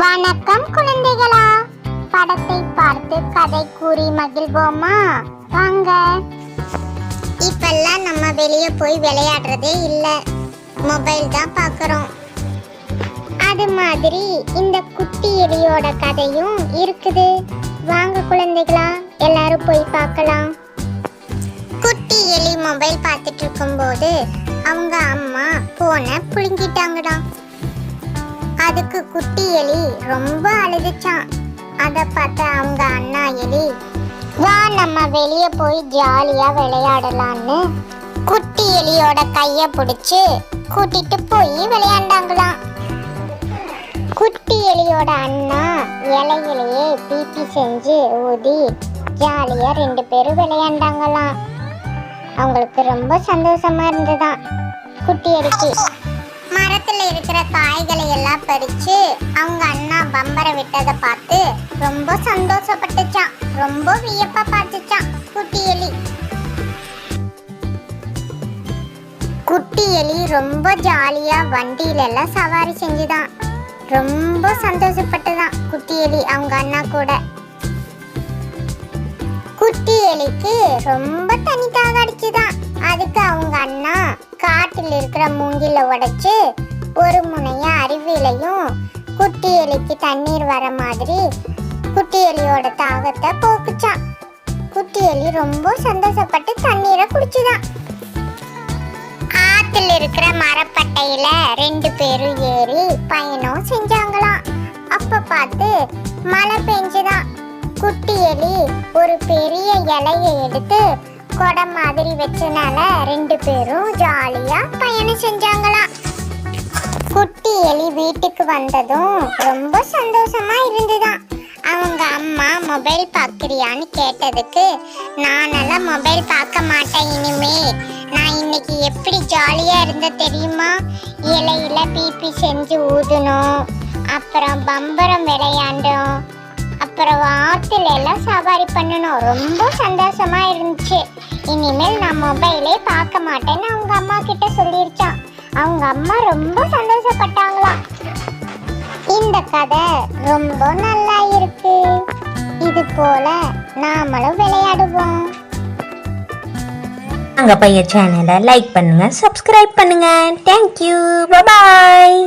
வணக்கம் குழந்தைகளா, படத்தை பார்த்து கதை கூறி மகிழ்வோமா? வாங்க. இப்பெல்லாம் நம்ம வெளியே போய் விளையாடுறதே இல்ல, மொபைல் தான் பார்க்கறோம். அது மாதிரி இந்த குட்டி எலியோட கதையும் இருக்குது. வாங்க குழந்தைகளா, எல்லாரும் போய் பார்க்கலாம். குட்டி எலி மொபைல் பார்த்துட்டு இருக்கும்போது அவங்க அம்மா போனை புழுங்கிட்டாங்கடா. அதுக்கு குட்டி எலி ரொம்ப அழுதுச்சான். அதை பார்த்த அவங்க அண்ணா எலி, வா நம்ம வெளியே போய் ஜாலியா விளையாடலான்னு குட்டி எலியோட கைய பிடிச்சு கூட்டிட்டு போய் விளையாண்டாங்களாம். குட்டி எலியோட அண்ணா இலையிலேயே பீப்பி செஞ்சு ஊதி ஜாலியா 2 பேரும் விளையாண்டாங்களாம். அவங்களுக்கு ரொம்ப சந்தோஷமா இருந்ததுதான். குட்டி எலிக்கு மரத்துல இருக்கிற காய்களை எல்லாம் பறிச்சு அவங்க அண்ணா பம்பர விட்டதை பார்த்து ரொம்ப சந்தோஷப்பட்டுச்சான். ரொம்ப வியப்பா பார்த்துச்சான் குட்டி எலி. குட்டி எலி ரொம்ப ஜாலியா வண்டியில எல்லாம் சவாரி செஞ்சுதான். ரொம்ப சந்தோஷப்பட்டுதான் குட்டி எலி அவங்க அண்ணா கூட. குட்டி எலிக்கு ரொம்ப தண்ணி தாக அடிச்சுதான். அதுக்கு அவங்க அண்ணா காட்டில் இருக்கிற மூங்கில உடைச்சு ஒரு முனைய அருவிலையும் குட்டி எலிக்கு தண்ணீர் வர மாதிரி குட்டி எலியோட தாகத்தை போக்குச்சான். குட்டி எலி ரொம்ப சந்தோஷப்பட்டு தண்ணீரை குடிச்சுதான். ஆத்துல இருக்கிற மரப்பட்டையில 2 பேரும் ஏறி பயணம் செஞ்சாங்களாம். அப்ப பார்த்து மழை பெஞ்சுதான். குட்டி எலி ஒரு பெரிய இலையை எடுத்து கொடை மாதிரி வச்சனால 2 பேரும் ஜாலியா பயணம் செஞ்சாங்களாம். குட்டி எலி வீட்டுக்கு வந்ததும் ரொம்ப சந்தோஷமா இருந்துதான். அவங்க அம்மா மொபைல் பார்க்கறியான்னு கேட்டதுக்கு, நானெல்லாம் மொபைல் பார்க்க மாட்டேன் இனிமே. நான் இன்னைக்கு எப்படி ஜாலியா இருந்த தெரியுமா? இலையில பீப்பி செஞ்சு ஊதணும், அப்புறம் பம்பரம் விளையாண்டோம், அப்புறம் ஆத்துல எல்லாம் சவாரி பண்ணணும். ரொம்ப சந்தோஷமா இருந்துச்சு. இனிமேல் நான் மொபைலே பார்க்க மாட்டேன்னு அவங்க அம்மா கிட்ட சொல்லிருச்சான். அவங்க அம்மா ரொம்ப சந்தோஷப்பட்டாங்களாம். இந்த கதை ரொம்ப நல்லா இருக்கு. இது போல நாமளும் விளையாடுவோம். அங்க பைய சேனலை லைக் பண்ணுங்க, சப்ஸ்கிரைப் பண்ணுங்க. Thank you, bye bye.